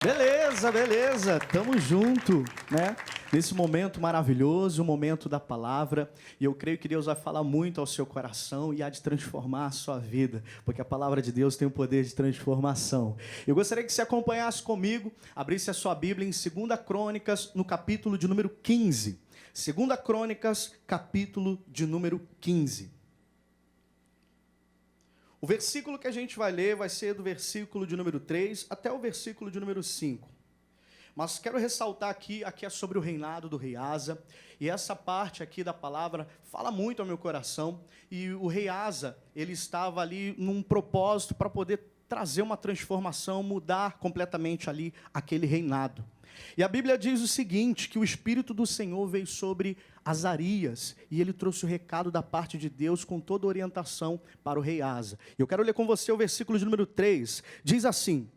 Beleza, beleza, tamo junto, né? Nesse momento maravilhoso, o momento da palavra, e eu creio que Deus vai falar muito ao seu coração e há de transformar a sua vida, porque a palavra de Deus tem o poder de transformação. Eu gostaria que você acompanhasse comigo, abrisse a sua Bíblia em 2 Crônicas, no capítulo de número 15. 2 Crônicas, capítulo de número 15. O versículo que a gente vai ler vai ser do versículo de número 3 até o versículo de número 5. Mas quero ressaltar aqui é sobre o reinado do rei Asa, e essa parte aqui da palavra fala muito ao meu coração, e o rei Asa, ele estava ali num propósito para poder trazer uma transformação, mudar completamente ali aquele reinado. E a Bíblia diz o seguinte, que o Espírito do Senhor veio sobre Azarias, e ele trouxe o recado da parte de Deus com toda a orientação para o rei Asa. Eu quero ler com você o versículo de número 3, diz assim: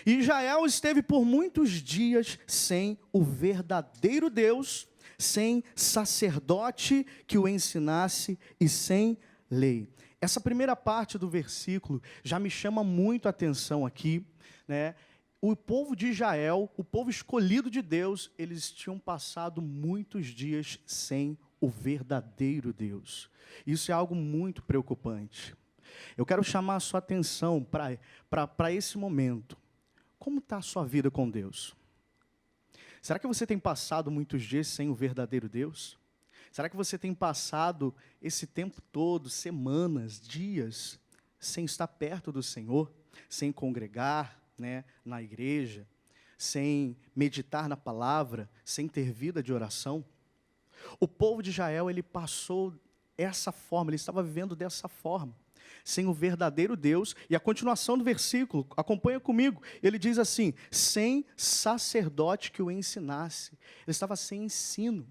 E Israel esteve por muitos dias sem o verdadeiro Deus, sem sacerdote que o ensinasse e sem lei. Essa primeira parte do versículo já me chama muito a atenção aqui, né? O povo de Israel, o povo escolhido de Deus, eles tinham passado muitos dias sem o verdadeiro Deus. Isso é algo muito preocupante. Eu quero chamar a sua atenção para esse momento. Como está a sua vida com Deus? Será que você tem passado muitos dias sem o verdadeiro Deus? Será que você tem passado esse tempo todo, semanas, dias, sem estar perto do Senhor, sem congregar, né, na igreja, sem meditar na palavra, sem ter vida de oração? O povo de Israel, ele passou essa forma, ele estava vivendo dessa forma, sem o verdadeiro Deus. E a continuação do versículo, acompanha comigo, ele diz assim: sem sacerdote que o ensinasse. Ele estava sem ensino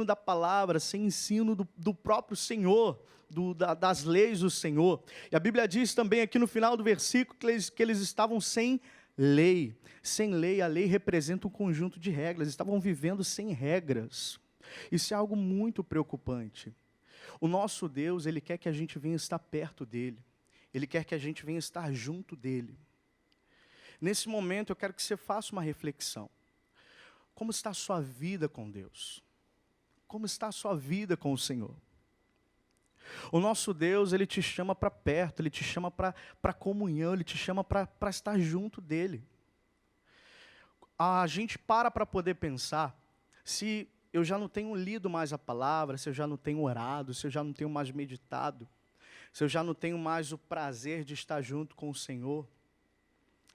da palavra, sem ensino do próprio Senhor, das leis do Senhor. E a Bíblia diz também aqui no final do versículo que eles estavam sem lei. Sem lei, a lei representa um conjunto de regras, estavam vivendo sem regras. Isso é algo muito preocupante. O nosso Deus, Ele quer que a gente venha estar perto dEle. Ele quer que a gente venha estar junto dEle. Nesse momento, eu quero que você faça uma reflexão. Como está a sua vida com Deus? Como está a sua vida com o Senhor? O nosso Deus, Ele te chama para perto, Ele te chama para comunhão, Ele te chama para estar junto dEle. A gente para poder pensar, se eu já não tenho lido mais a palavra, se eu já não tenho orado, se eu já não tenho mais meditado, se eu já não tenho mais o prazer de estar junto com o Senhor,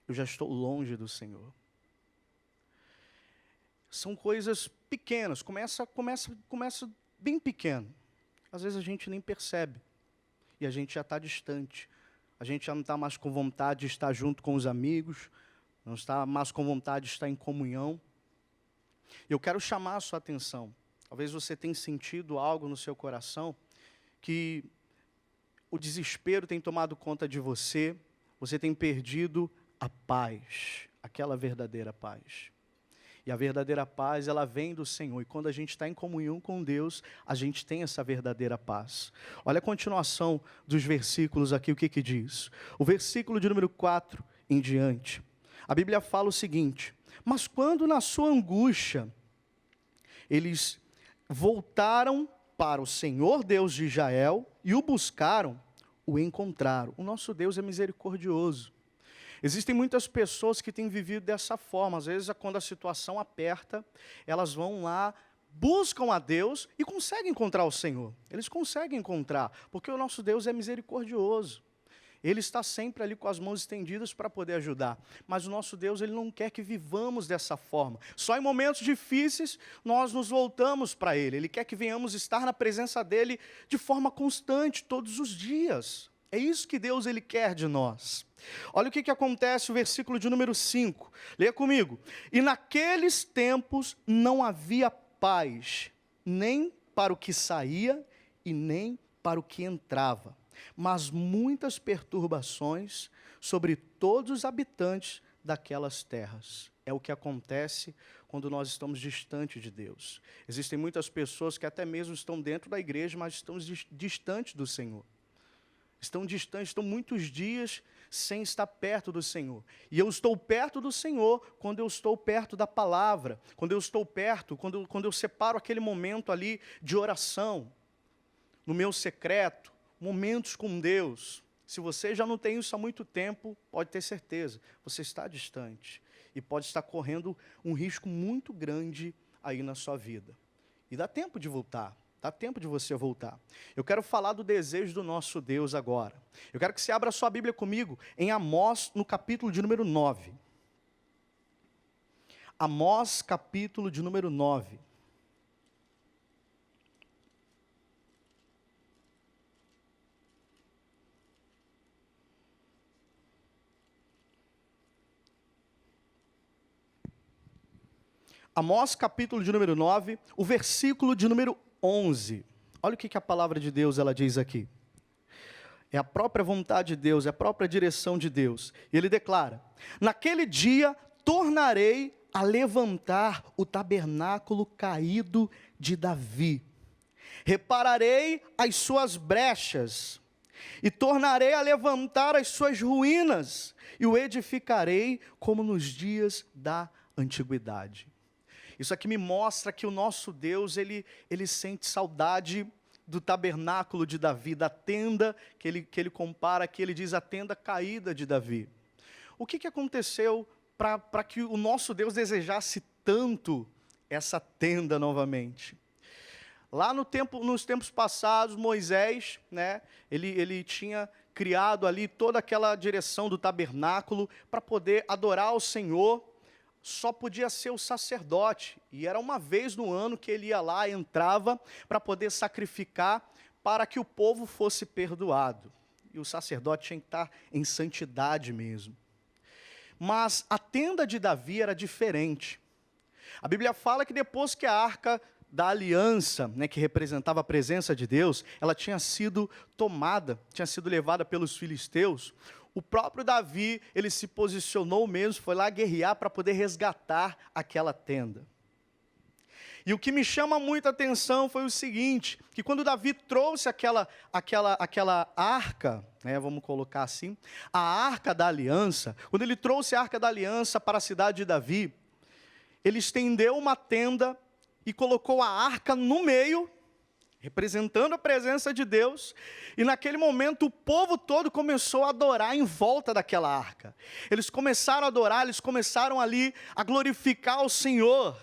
eu já estou longe do Senhor. São coisas pequenas, começa bem pequeno. Às vezes a gente nem percebe, e a gente já está distante. A gente já não está mais com vontade de estar junto com os amigos, não está mais com vontade de estar em comunhão. Eu quero chamar a sua atenção. Talvez você tenha sentido algo no seu coração, que o desespero tem tomado conta de você, você tem perdido a paz, aquela verdadeira paz. E a verdadeira paz, ela vem do Senhor. E quando a gente está em comunhão com Deus, a gente tem essa verdadeira paz. Olha a continuação dos versículos aqui, o que diz? O versículo de número 4 em diante. A Bíblia fala o seguinte: mas quando na sua angústia, eles voltaram para o Senhor Deus de Israel e o buscaram, o encontraram. O nosso Deus é misericordioso. Existem muitas pessoas que têm vivido dessa forma. Às vezes, quando a situação aperta, elas vão lá, buscam a Deus e conseguem encontrar o Senhor. Eles conseguem encontrar, porque o nosso Deus é misericordioso. Ele está sempre ali com as mãos estendidas para poder ajudar. Mas o nosso Deus, Ele não quer que vivamos dessa forma. Só em momentos difíceis, nós nos voltamos para Ele. Ele quer que venhamos estar na presença dEle de forma constante, todos os dias. É isso que Deus, Ele quer de nós. Olha o que acontece, o versículo de número 5. Leia comigo. E naqueles tempos não havia paz, nem para o que saía e nem para o que entrava, mas muitas perturbações sobre todos os habitantes daquelas terras. É o que acontece quando nós estamos distantes de Deus. Existem muitas pessoas que até mesmo estão dentro da igreja, mas estão distantes do Senhor. Estão distantes, estão muitos dias sem estar perto do Senhor. E eu estou perto do Senhor quando eu estou perto da palavra, quando eu estou perto, quando eu separo aquele momento ali de oração, no meu secreto, momentos com Deus. Se você já não tem isso há muito tempo, pode ter certeza, você está distante e pode estar correndo um risco muito grande aí na sua vida. E dá tempo de voltar. Dá tempo de você voltar. Eu quero falar do desejo do nosso Deus agora. Eu quero que você abra a sua Bíblia comigo em Amós, no capítulo de número 9. Amós, capítulo de número 9. Amós, capítulo de número 9, o versículo de número 11. Olha o que a palavra de Deus ela diz aqui. É a própria vontade de Deus, é a própria direção de Deus. E ele declara: naquele dia tornarei a levantar o tabernáculo caído de Davi. Repararei as suas brechas e tornarei a levantar as suas ruínas e o edificarei como nos dias da antiguidade. Isso aqui me mostra que o nosso Deus, ele sente saudade do tabernáculo de Davi, da tenda que ele compara, que ele diz a tenda caída de Davi. O que aconteceu para que o nosso Deus desejasse tanto essa tenda novamente? Lá nos tempos passados, Moisés, né, ele tinha criado ali toda aquela direção do tabernáculo para poder adorar ao Senhor. Só podia ser o sacerdote, e era uma vez no ano que ele ia lá, entrava para poder sacrificar para que o povo fosse perdoado. E o sacerdote tinha que estar em santidade mesmo. Mas a tenda de Davi era diferente. A Bíblia fala que depois que a arca da aliança, né, que representava a presença de Deus, ela tinha sido tomada, tinha sido levada pelos filisteus, o próprio Davi, ele se posicionou mesmo, foi lá guerrear para poder resgatar aquela tenda. E o que me chama muita atenção foi o seguinte, que quando Davi trouxe aquela arca, né, vamos colocar assim, a arca da aliança, quando ele trouxe a arca da aliança para a cidade de Davi, ele estendeu uma tenda e colocou a arca no meio, representando a presença de Deus, e naquele momento o povo todo começou a adorar em volta daquela arca. Eles começaram a adorar, eles começaram ali a glorificar o Senhor.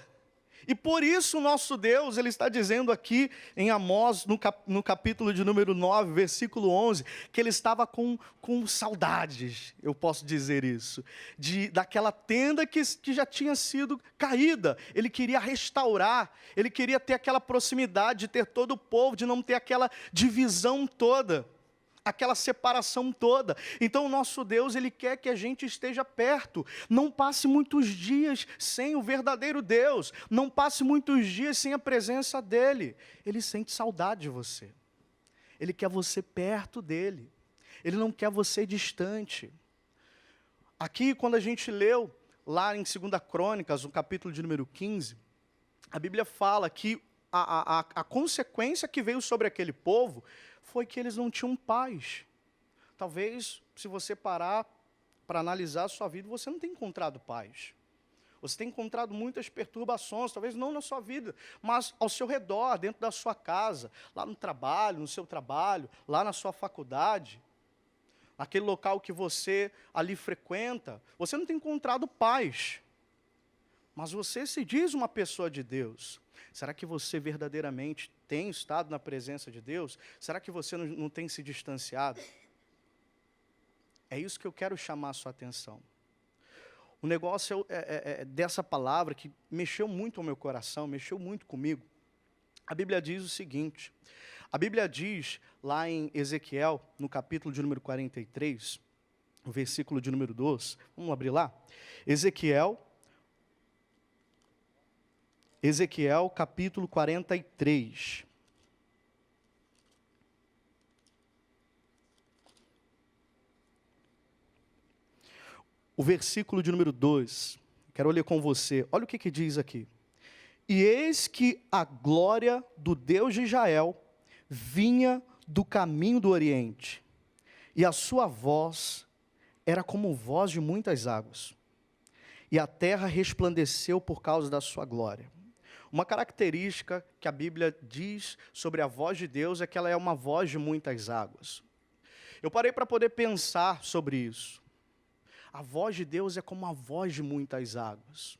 E por isso o nosso Deus, ele está dizendo aqui em Amós, no capítulo de número 9, versículo 11, que ele estava com saudades, eu posso dizer isso, daquela tenda que já tinha sido caída. Ele queria restaurar, ele queria ter aquela proximidade, de ter todo o povo, de não ter aquela divisão toda, aquela separação toda. Então o nosso Deus, ele quer que a gente esteja perto. Não passe muitos dias sem o verdadeiro Deus. Não passe muitos dias sem a presença dele. Ele sente saudade de você. Ele quer você perto dele. Ele não quer você distante. Aqui, quando a gente leu, lá em 2 Crônicas, no capítulo de número 15, a Bíblia fala que a consequência que veio sobre aquele povo foi que eles não tinham paz. Talvez, se você parar para analisar a sua vida, você não tem encontrado paz. Você tem encontrado muitas perturbações, talvez não na sua vida, mas ao seu redor, dentro da sua casa, lá no trabalho, no seu trabalho, lá na sua faculdade, naquele local que você ali frequenta, você não tem encontrado paz. Mas você se diz uma pessoa de Deus. Será que você verdadeiramente tem estado na presença de Deus? Será que você não tem se distanciado? É isso que eu quero chamar a sua atenção. O negócio dessa palavra que mexeu muito ao meu coração, mexeu muito comigo. A Bíblia diz o seguinte, a Bíblia diz lá em Ezequiel, no capítulo de número 43, o versículo de número 2, vamos abrir lá? Ezequiel capítulo 43. O versículo de número 2. Quero ler com você. Olha o que diz aqui. E eis que a glória do Deus de Israel vinha do caminho do Oriente, e a sua voz era como voz de muitas águas, e a terra resplandeceu por causa da sua glória. Uma característica que a Bíblia diz sobre a voz de Deus é que ela é uma voz de muitas águas. Eu parei para poder pensar sobre isso. A voz de Deus é como a voz de muitas águas.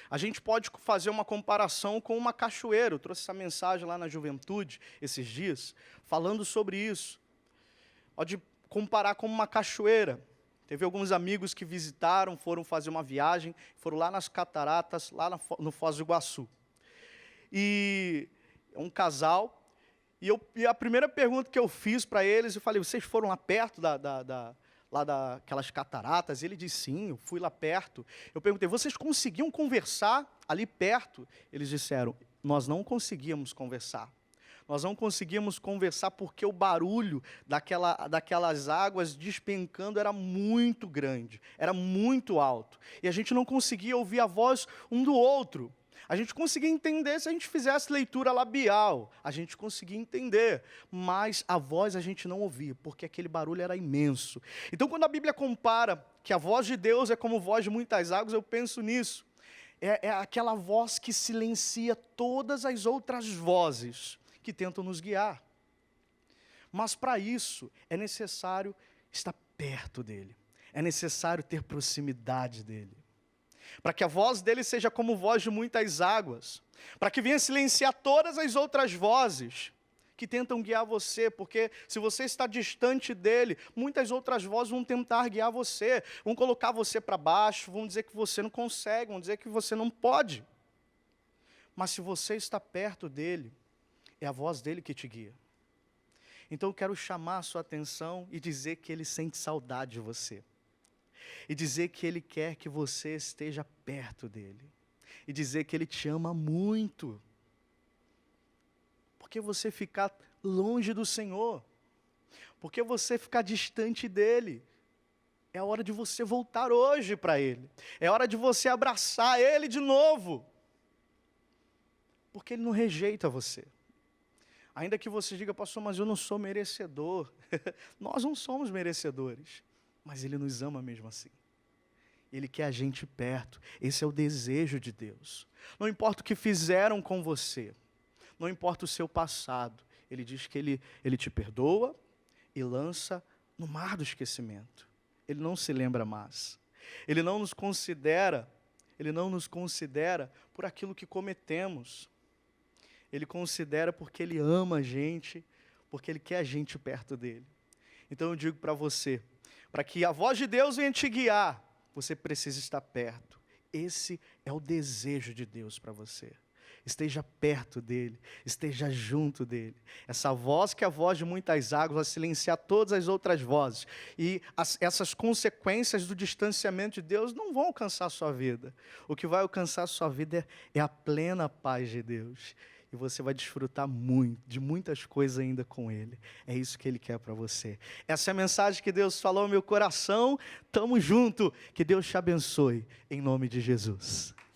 A gente pode fazer uma comparação com uma cachoeira. Eu trouxe essa mensagem lá na juventude, esses dias, falando sobre isso. Pode comparar com uma cachoeira. Teve alguns amigos que visitaram, foram fazer uma viagem, foram lá nas cataratas, lá no Foz do Iguaçu. E um casal, e a primeira pergunta que eu fiz para eles, eu falei, vocês foram lá perto lá daquelas cataratas? Ele disse, sim, eu fui lá perto. Eu perguntei, vocês conseguiam conversar ali perto? Eles disseram, nós não conseguíamos conversar. Nós não conseguíamos conversar porque o barulho daquelas águas despencando era muito grande, era muito alto. E a gente não conseguia ouvir a voz um do outro. A gente conseguia entender se a gente fizesse leitura labial, a gente conseguia entender, mas a voz a gente não ouvia, porque aquele barulho era imenso. Então, quando a Bíblia compara que a voz de Deus é como voz de muitas águas, eu penso nisso. É aquela voz que silencia todas as outras vozes que tentam nos guiar. Mas para isso é necessário estar perto dele, é necessário ter proximidade dele. Para que a voz dele seja como voz de muitas águas, para que venha silenciar todas as outras vozes que tentam guiar você, porque se você está distante dele, muitas outras vozes vão tentar guiar você, vão colocar você para baixo, vão dizer que você não consegue, vão dizer que você não pode. Mas se você está perto dele, é a voz dele que te guia. Então eu quero chamar a sua atenção e dizer que ele sente saudade de você. E dizer que ele quer que você esteja perto dele. E dizer que ele te ama muito. Porque você ficar longe do Senhor, porque você ficar distante dele, é a hora de você voltar hoje para ele. É hora de você abraçar ele de novo. Porque ele não rejeita você. Ainda que você diga, pastor, mas eu não sou merecedor. Nós não somos merecedores. Mas ele nos ama mesmo assim. Ele quer a gente perto. Esse é o desejo de Deus. Não importa o que fizeram com você. Não importa o seu passado. Ele diz que ele te perdoa e lança no mar do esquecimento. Ele não se lembra mais. Ele não nos considera por aquilo que cometemos. Ele considera porque ele ama a gente, porque ele quer a gente perto dele. Então eu digo para você, para que a voz de Deus venha te guiar, você precisa estar perto. Esse é o desejo de Deus para você. Esteja perto dele, esteja junto dele. Essa voz que é a voz de muitas águas vai silenciar todas as outras vozes. E essas consequências do distanciamento de Deus não vão alcançar a sua vida. O que vai alcançar a sua vida é a plena paz de Deus. E você vai desfrutar de muitas coisas ainda com ele. É isso que ele quer para você. Essa é a mensagem que Deus falou no meu coração. Tamo junto. Que Deus te abençoe, em nome de Jesus.